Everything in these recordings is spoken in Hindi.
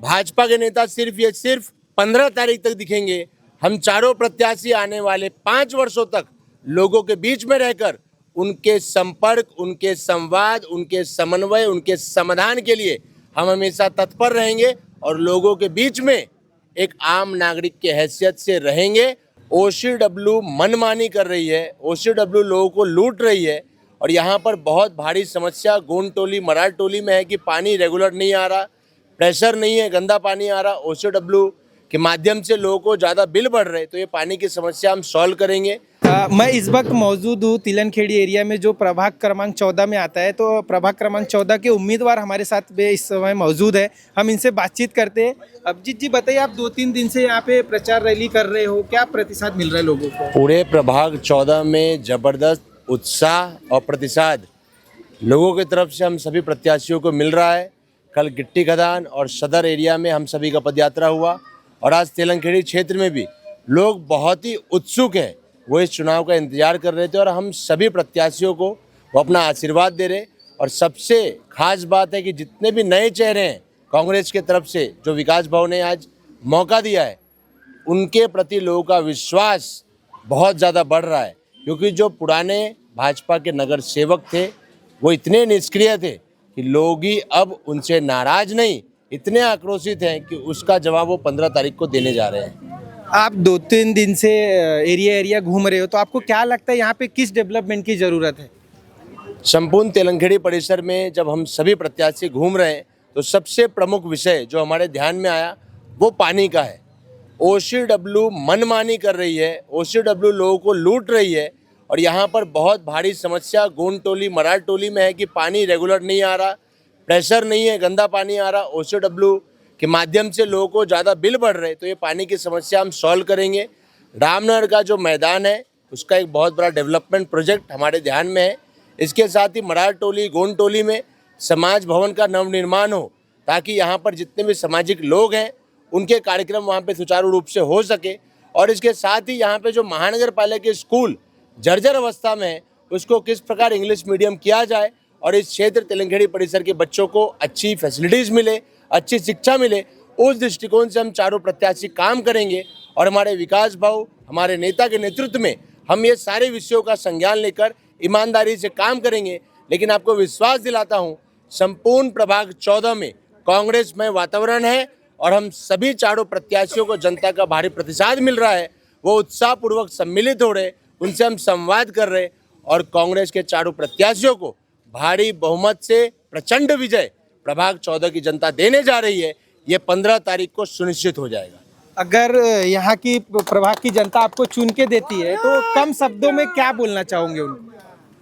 भाजपा के नेता सिर्फ 15 तारीख तक दिखेंगे। हम चारों प्रत्याशी आने वाले 5 वर्षों तक लोगों के बीच में रहकर उनके संपर्क, उनके संवाद, उनके समन्वय, उनके समाधान के लिए हम हमेशा तत्पर रहेंगे और लोगों के बीच में एक आम नागरिक के हैसियत से रहेंगे। OCW मनमानी कर रही है, OCW लोगों को लूट रही है और यहाँ पर बहुत भारी समस्या गोंड टोली, मरार टोली में है कि पानी रेगुलर नहीं आ रहा, प्रेशर नहीं है, गंदा पानी आ रहा। OCW के माध्यम से लोगों को ज़्यादा बिल बढ़ रहे, तो ये पानी की समस्या हम सॉल्व करेंगे। मैं इस वक्त मौजूद हूँ तिलनखेड़ी एरिया में, जो प्रभाग क्रमांक 14 में आता है। तो प्रभाग क्रमांक 14 के उम्मीदवार हमारे साथ इस समय मौजूद है, हम इनसे बातचीत करते हैं। अभिजीत जी बताइए, आप 2-3 दिन से यहाँ पे प्रचार रैली कर रहे हो, क्या प्रतिसाद मिल रहा है लोगों को? पूरे प्रभाग 14 में ज़बरदस्त उत्साह और प्रतिसाद लोगों की तरफ से हम सभी प्रत्याशियों को मिल रहा है। कल गिट्टी खदान और सदर एरिया में हम सभी का पदयात्रा हुआ और आज तिलनखेड़ी क्षेत्र में भी लोग बहुत ही उत्सुक हैं, वो इस चुनाव का इंतजार कर रहे थे और हम सभी प्रत्याशियों को वो अपना आशीर्वाद दे रहे। और सबसे खास बात है कि जितने भी नए चेहरे हैं कांग्रेस के तरफ से, जो विकास भाव ने आज मौका दिया है, उनके प्रति लोगों का विश्वास बहुत ज़्यादा बढ़ रहा है। क्योंकि जो पुराने भाजपा के नगर सेवक थे वो इतने निष्क्रिय थे कि लोग ही अब उनसे नाराज नहीं, इतने आक्रोशित हैं कि उसका जवाब वो 15 तारीख को देने जा रहे हैं। आप 2-3 दिन से एरिया घूम रहे हो, तो आपको क्या लगता है यहाँ पे किस डेवलपमेंट की ज़रूरत है? संपूर्ण तिलनखेड़ी परिसर में जब हम सभी प्रत्याशी घूम रहे हैं तो सबसे प्रमुख विषय जो हमारे ध्यान में आया वो पानी का है। OCW मनमानी कर रही है, OCW लोगों को लूट रही है और यहाँ पर बहुत भारी समस्या गोंड टोली, मरार टोली में है कि पानी रेगुलर नहीं आ रहा, प्रेशर नहीं है, गंदा पानी आ रहा। OCW के माध्यम से लोगों को ज़्यादा बिल बढ़ रहे, तो ये पानी की समस्या हम सॉल्व करेंगे। रामनगर का जो मैदान है उसका एक बहुत बड़ा डेवलपमेंट प्रोजेक्ट हमारे ध्यान में है। इसके साथ ही मरार टोली, गोंड टोली में समाज भवन का नवनिर्माण हो, ताकि यहाँ पर जितने भी सामाजिक लोग हैं उनके कार्यक्रम वहाँ पे सुचारू रूप से हो सके। और इसके साथ ही यहाँ पे जो महानगर पालिका के स्कूल जर्जर अवस्था में है, उसको किस प्रकार इंग्लिश मीडियम किया जाए और इस क्षेत्र तिलनखेड़ी परिसर के बच्चों को अच्छी फैसिलिटीज़ मिले, अच्छी शिक्षा मिले, उस दृष्टिकोण से हम चारों प्रत्याशी काम करेंगे। और हमारे विकास भाव, हमारे नेता के नेतृत्व में हम ये सारे विषयों का संज्ञान लेकर ईमानदारी से काम करेंगे। लेकिन आपको विश्वास दिलाता हूँ, संपूर्ण प्रभाग 14 में कांग्रेसमय वातावरण है और हम सभी चारों प्रत्याशियों को जनता का भारी प्रतिसाद मिल रहा है। वो उत्साहपूर्वक सम्मिलित हो रहे, उनसे हम संवाद कर रहे और कांग्रेस के चारों प्रत्याशियों को भारी बहुमत से प्रचंड विजय प्रभाग 14 की जनता देने जा रही है। ये 15 तारीख को सुनिश्चित हो जाएगा। अगर यहाँ की प्रभाग की जनता आपको चुन के देती है तो कम शब्दों में क्या बोलना चाहोगे उनको?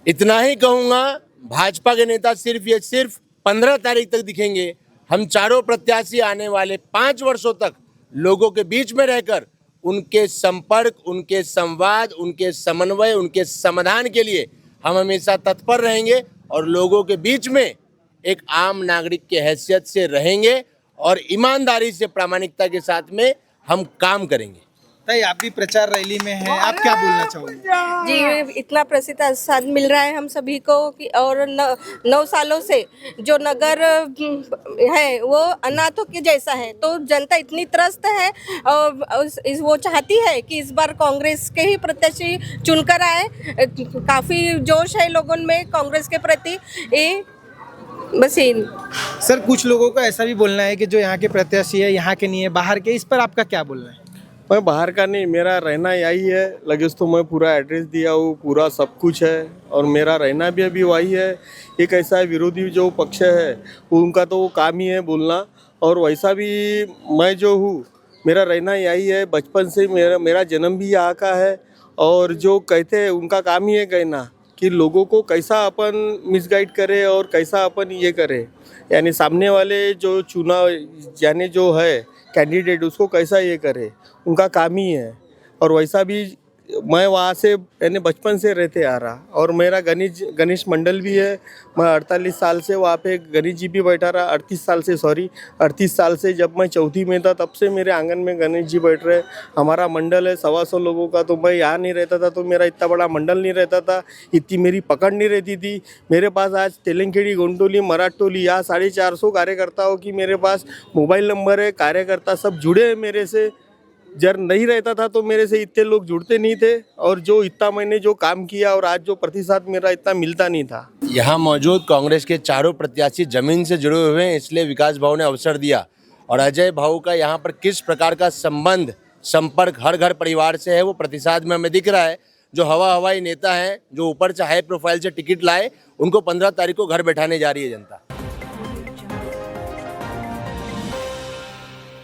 इतना ही कहूँगा, भाजपा के नेता सिर्फ 15 तारीख तक दिखेंगे। हम चारों प्रत्याशी आने वाले 5 वर्षों तक लोगों के बीच में रहकर उनके संपर्क, उनके संवाद, उनके समन्वय, उनके समाधान के लिए हम हमेशा तत्पर रहेंगे और लोगों के बीच में एक आम नागरिक के हैसियत से रहेंगे और ईमानदारी से, प्रामाणिकता के साथ में हम काम करेंगे। ताई, आप भी प्रचार रैली में हैं, आप क्या बोलना चाहोगे? जी, इतना प्रतिसाद मिल रहा है हम सभी को कि और 9 सालों से जो नगर है वो अनाथों के जैसा है, तो जनता इतनी त्रस्त है और वो चाहती है कि इस बार कांग्रेस के ही प्रत्याशी चुनकर आए। काफ़ी जोश है लोगों में कांग्रेस के प्रति। बस सर, कुछ लोगों को ऐसा भी बोलना है कि जो यहाँ के प्रत्याशी है यहाँ के नहीं है, बाहर के, इस पर आपका क्या बोलना है? मैं बाहर का नहीं, मेरा रहना यही है। लगेज तो मैं पूरा एड्रेस दिया हूँ, पूरा सब कुछ है और मेरा रहना भी अभी वही है। एक ऐसा है, विरोधी जो पक्ष है उनका तो वो काम ही है बोलना, और वैसा भी मैं जो हूँ मेरा रहना यही है। बचपन से मेरा जन्म भी यहाँ का है और जो कहते हैं उनका काम ही है कहना कि लोगों को कैसा अपन मिसगाइड करे और कैसा अपन ये करे, यानी सामने वाले जो चुनाव यानी जो है कैंडिडेट उसको कैसा ये करे, उनका काम ही है। और वैसा भी मैं वहाँ से यानी बचपन से रहते आ रहा, और मेरा गणेश मंडल भी है। मैं 48 साल से वहाँ पे गणेश जी भी बैठा रहा, 38 साल से जब मैं चौथी में था तब से मेरे आंगन में गणेश जी बैठ रहे। हमारा मंडल है 125 लोगों का। तो मैं यहाँ नहीं रहता था तो मेरा इतना बड़ा मंडल नहीं रहता था, इतनी मेरी पकड़ नहीं रहती थी। मेरे पास आज तेलंगखेड़ी, गोंडोली, मराठोली यहाँ 450 कार्यकर्ताओं की मेरे पास मोबाइल नंबर है। कार्यकर्ता सब जुड़े हैं मेरे से। जब नहीं रहता था तो मेरे से इतने लोग जुड़ते नहीं थे, और जो इतना मैंने जो काम किया और आज जो प्रतिशत मेरा इतना मिलता नहीं था। यहाँ मौजूद कांग्रेस के चारों प्रत्याशी जमीन से जुड़े हुए हैं, इसलिए विकास भाऊ ने अवसर दिया। और अजय भाऊ का यहाँ पर किस प्रकार का संपर्क हर घर परिवार से है वो प्रतिशत में हमें दिख रहा है। जो हवाई नेता हैं, जो ऊपर से हाई प्रोफाइल से टिकट लाए, उनको 15 तारीख को घर बैठाने जा रही है जनता।